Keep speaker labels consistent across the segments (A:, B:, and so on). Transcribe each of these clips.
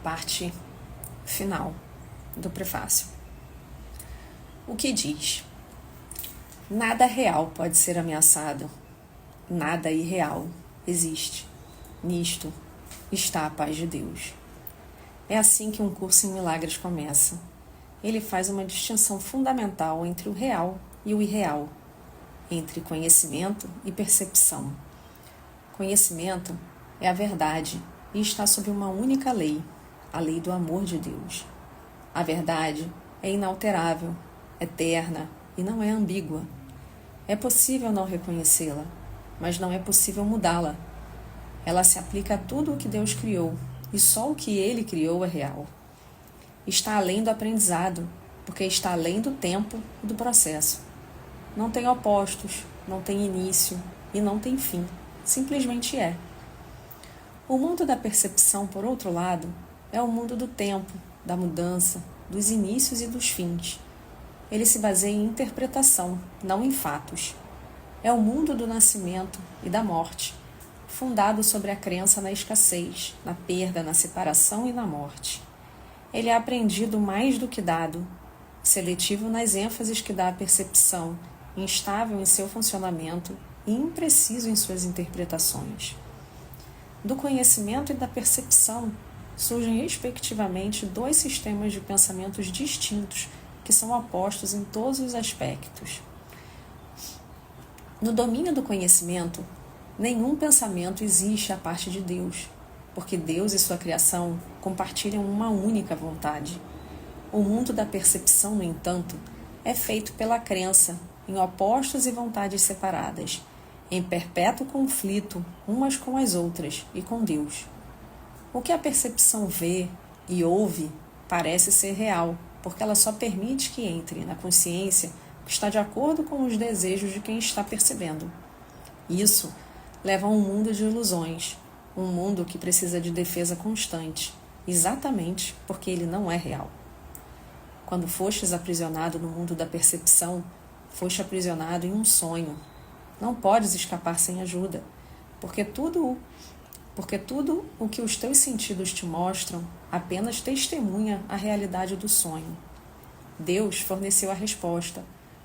A: parte final do prefácio. O que diz? Nada real pode ser ameaçado, nada irreal existe. Nisto está a paz de Deus. É assim que um curso em milagres começa. Ele faz uma distinção fundamental entre o real e o irreal, entre conhecimento e percepção. Conhecimento é a verdade e está sob uma única lei, a lei do amor de Deus. A verdade é inalterável, eterna e não é ambígua. É possível não reconhecê-la, mas não é possível mudá-la. Ela se aplica a tudo o que Deus criou, e só o que Ele criou é real. Está além do aprendizado, porque está além do tempo e do processo. Não tem opostos, não tem início e não tem fim. Simplesmente é. O mundo da percepção, por outro lado, é o mundo do tempo, da mudança, dos inícios e dos fins. Ele se baseia em interpretação, não em fatos. É o mundo do nascimento e da morte, fundado sobre a crença na escassez, na perda, na separação e na morte. Ele é aprendido mais do que dado, seletivo nas ênfases que dá à percepção, instável em seu funcionamento e impreciso em suas interpretações. Do conhecimento e da percepção surgem respectivamente dois sistemas de pensamentos distintos que são opostos em todos os aspectos. No domínio do conhecimento, nenhum pensamento existe à parte de Deus, porque Deus e sua criação compartilham uma única vontade. O mundo da percepção, no entanto, é feito pela crença em opostos e vontades separadas, em perpétuo conflito umas com as outras e com Deus. O que a percepção vê e ouve parece ser real, porque ela só permite que entre na consciência o que está de acordo com os desejos de quem está percebendo. Isso leva a um mundo de ilusões, um mundo que precisa de defesa constante, exatamente porque ele não é real. Quando fostes aprisionado no mundo da percepção, foste aprisionado em um sonho. Não podes escapar sem ajuda, porque tudo o que os teus sentidos te mostram apenas testemunha a realidade do sonho. Deus forneceu a resposta,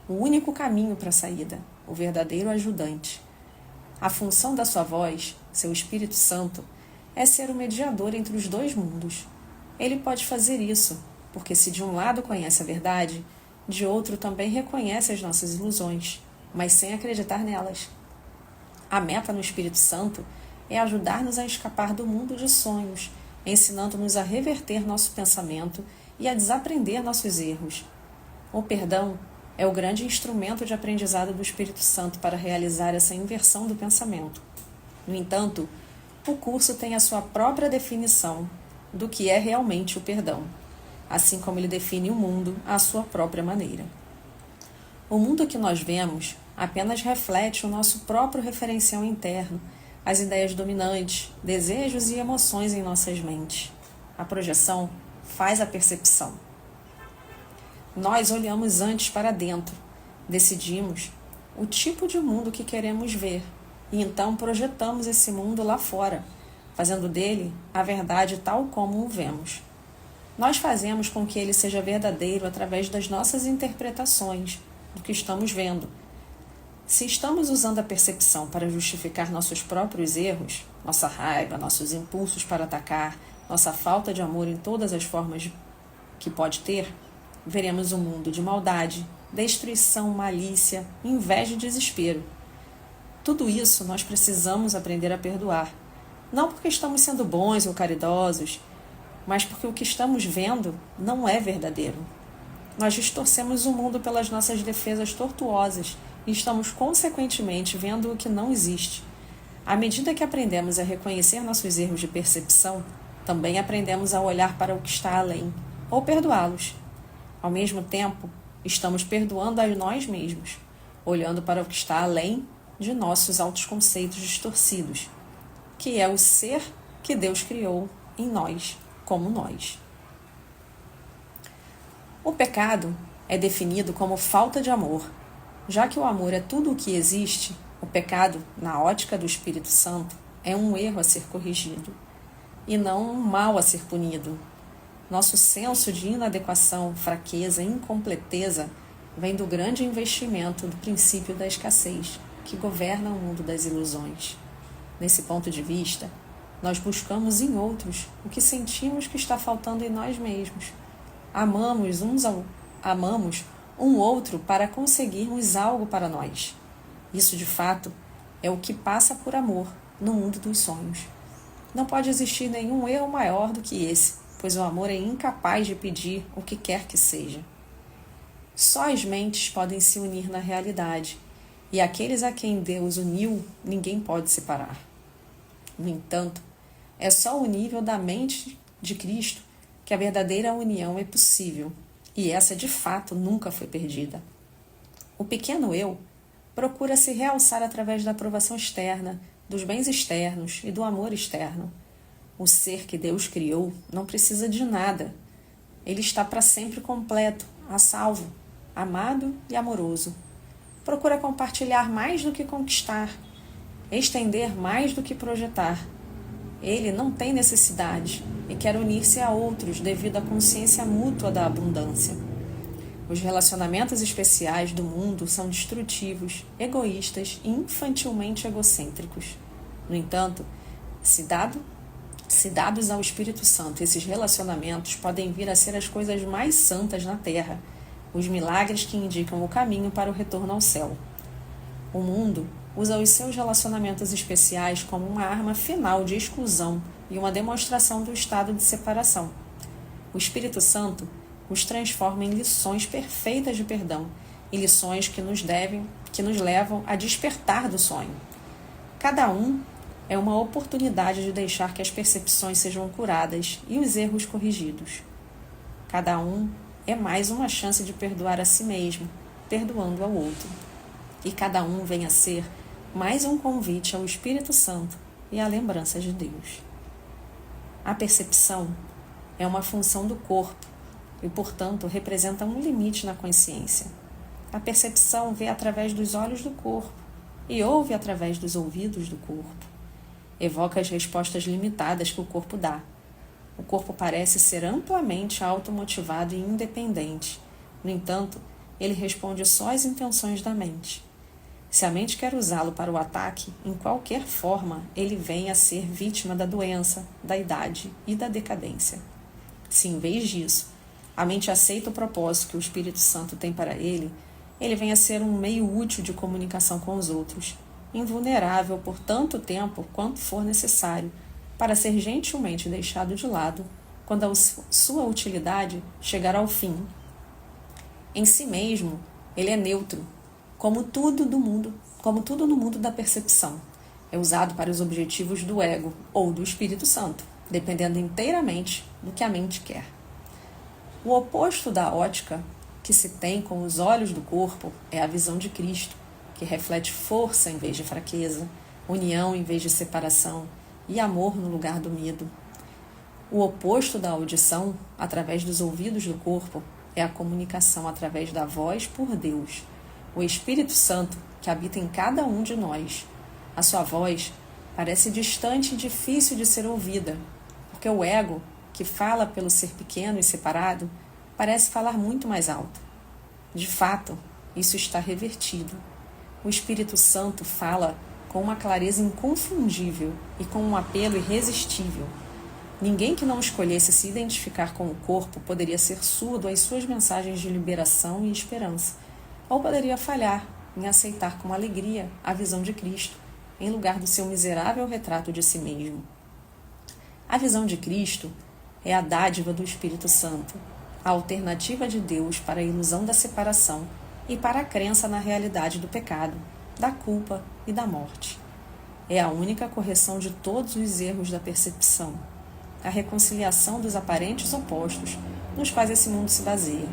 A: o único caminho para a saída, o verdadeiro ajudante. A função da sua voz, seu Espírito Santo, é ser o mediador entre os dois mundos. Ele pode fazer isso, porque se de um lado conhece a verdade, de outro também reconhece as nossas ilusões, mas sem acreditar nelas. A meta no Espírito Santo é ajudar-nos a escapar do mundo de sonhos, ensinando-nos a reverter nosso pensamento e a desaprender nossos erros. O perdão é o grande instrumento de aprendizado do Espírito Santo para realizar essa inversão do pensamento. No entanto, o curso tem a sua própria definição do que é realmente o perdão, assim como ele define o mundo à sua própria maneira. O mundo que nós vemos apenas reflete o nosso próprio referencial interno, as ideias dominantes, desejos e emoções em nossas mentes. A projeção faz a percepção. Nós olhamos antes para dentro, decidimos o tipo de mundo que queremos ver e então projetamos esse mundo lá fora, fazendo dele a verdade tal como o vemos. Nós fazemos com que ele seja verdadeiro através das nossas interpretações do que estamos vendo. Se estamos usando a percepção para justificar nossos próprios erros, nossa raiva, nossos impulsos para atacar, nossa falta de amor em todas as formas que pode ter, veremos um mundo de maldade, destruição, malícia, inveja e desespero. Tudo isso nós precisamos aprender a perdoar. Não porque estamos sendo bons ou caridosos, mas porque o que estamos vendo não é verdadeiro. Nós distorcemos o mundo pelas nossas defesas tortuosas e estamos, consequentemente, vendo o que não existe. À medida que aprendemos a reconhecer nossos erros de percepção, também aprendemos a olhar para o que está além, ou perdoá-los. Ao mesmo tempo, estamos perdoando a nós mesmos, olhando para o que está além de nossos autoconceitos distorcidos, que é o ser que Deus criou em nós, como nós. O pecado é definido como falta de amor. Já que o amor é tudo o que existe, o pecado, na ótica do Espírito Santo, é um erro a ser corrigido. e não um mal a ser punido. Nosso senso de inadequação, fraqueza e incompleteza vem do grande investimento do princípio da escassez, que governa o mundo das ilusões. Nesse ponto de vista, nós buscamos em outros o que sentimos que está faltando em nós mesmos. Amamos um outro para conseguirmos algo para nós. Isso, de fato, é o que passa por amor no mundo dos sonhos. Não pode existir nenhum erro maior do que esse, pois o amor é incapaz de pedir o que quer que seja. Só as mentes podem se unir na realidade, e aqueles a quem Deus uniu, ninguém pode separar. No entanto, é só o nível da mente de Cristo que a verdadeira união é possível, e essa de fato nunca foi perdida. O pequeno eu procura se realçar através da aprovação externa, dos bens externos e do amor externo. O ser que Deus criou não precisa de nada. Ele está para sempre completo, a salvo, amado e amoroso. Procura compartilhar mais do que conquistar, estender mais do que projetar. Ele não tem necessidade e quer unir-se a outros devido à consciência mútua da abundância. Os relacionamentos especiais do mundo são destrutivos, egoístas e infantilmente egocêntricos. No entanto, se dados ao Espírito Santo, esses relacionamentos podem vir a ser as coisas mais santas na Terra, os milagres que indicam o caminho para o retorno ao céu. O mundo usa os seus relacionamentos especiais como uma arma final de exclusão e uma demonstração do estado de separação. O Espírito Santo os transforma em lições perfeitas de perdão e lições que nos levam a despertar do sonho. Cada um é uma oportunidade de deixar que as percepções sejam curadas e os erros corrigidos. Cada um é mais uma chance de perdoar a si mesmo, perdoando ao outro. E cada um vem a ser mais um convite ao Espírito Santo e à lembrança de Deus. A percepção é uma função do corpo e, portanto, representa um limite na consciência. A percepção vê através dos olhos do corpo e ouve através dos ouvidos do corpo. Evoca as respostas limitadas que o corpo dá. O corpo parece ser amplamente automotivado e independente. No entanto, ele responde só às intenções da mente. Se a mente quer usá-lo para o ataque, em qualquer forma, ele vem a ser vítima da doença, da idade e da decadência. Se, em vez disso, a mente aceita o propósito que o Espírito Santo tem para ele, ele vem a ser um meio útil de comunicação com os outros, invulnerável por tanto tempo quanto for necessário, para ser gentilmente deixado de lado quando a sua utilidade chegar ao fim. Em si mesmo, ele é neutro, como tudo no mundo da percepção. É usado para os objetivos do ego ou do Espírito Santo, dependendo inteiramente do que a mente quer. O oposto da ótica que se tem com os olhos do corpo é a visão de Cristo, que reflete força em vez de fraqueza, união em vez de separação e amor no lugar do medo. O oposto da audição, através dos ouvidos do corpo, é a comunicação através da voz por Deus, o Espírito Santo que habita em cada um de nós. A sua voz parece distante e difícil de ser ouvida, porque o ego, que fala pelo ser pequeno e separado, parece falar muito mais alto. De fato, isso está revertido. O Espírito Santo fala com uma clareza inconfundível e com um apelo irresistível. Ninguém que não escolhesse se identificar com o corpo poderia ser surdo às suas mensagens de liberação e esperança, ou poderia falhar em aceitar com alegria a visão de Cristo, em lugar do seu miserável retrato de si mesmo. A visão de Cristo é a dádiva do Espírito Santo, a alternativa de Deus para a ilusão da separação e para a crença na realidade do pecado, da culpa e da morte. É a única correção de todos os erros da percepção, a reconciliação dos aparentes opostos nos quais esse mundo se baseia.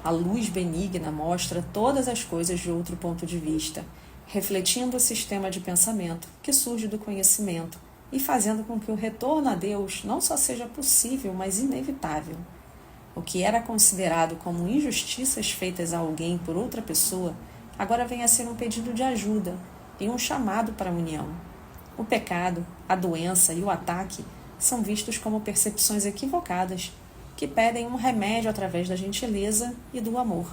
A: A luz benigna mostra todas as coisas de outro ponto de vista, refletindo o sistema de pensamento que surge do conhecimento e fazendo com que o retorno a Deus não só seja possível, mas inevitável. O que era considerado como injustiças feitas a alguém por outra pessoa, agora vem a ser um pedido de ajuda e um chamado para a união. O pecado, a doença e o ataque são vistos como percepções equivocadas, que pedem um remédio através da gentileza e do amor.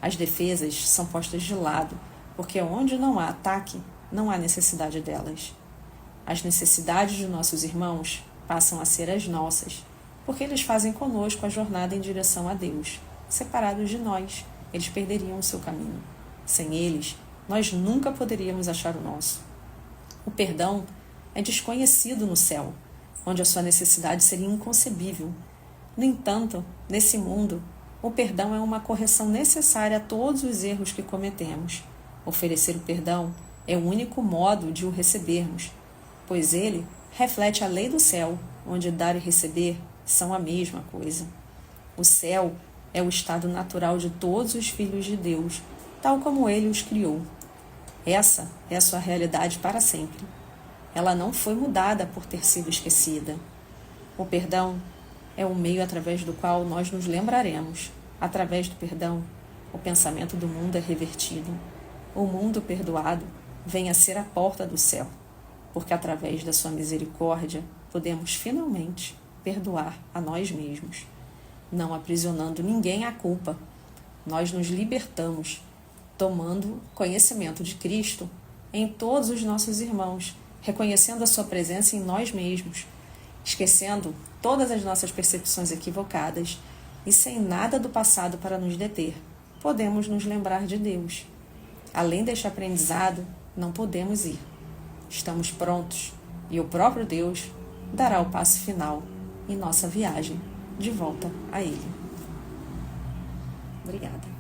A: As defesas são postas de lado, porque onde não há ataque, não há necessidade delas. As necessidades de nossos irmãos passam a ser as nossas, porque eles fazem conosco a jornada em direção a Deus. Separados de nós, eles perderiam o seu caminho. Sem eles, nós nunca poderíamos achar o nosso. O perdão é desconhecido no céu, onde a sua necessidade seria inconcebível. No entanto, nesse mundo, o perdão é uma correção necessária a todos os erros que cometemos. Oferecer o perdão é o único modo de o recebermos, pois ele reflete a lei do céu, onde dar e receber são a mesma coisa. O céu é o estado natural de todos os filhos de Deus, tal como ele os criou. Essa é a sua realidade para sempre. Ela não foi mudada por ter sido esquecida. O perdão é o meio através do qual nós nos lembraremos. Através do perdão, o pensamento do mundo é revertido. O mundo perdoado vem a ser a porta do céu, porque através da sua misericórdia podemos finalmente perdoar a nós mesmos, não aprisionando ninguém à culpa. Nós nos libertamos, tomando conhecimento de Cristo em todos os nossos irmãos, reconhecendo a sua presença em nós mesmos, esquecendo todas as nossas percepções equivocadas e sem nada do passado para nos deter, podemos nos lembrar de Deus. Além deste aprendizado, não podemos ir. Estamos prontos e o próprio Deus dará o passo final em nossa viagem de volta a Ele. Obrigada.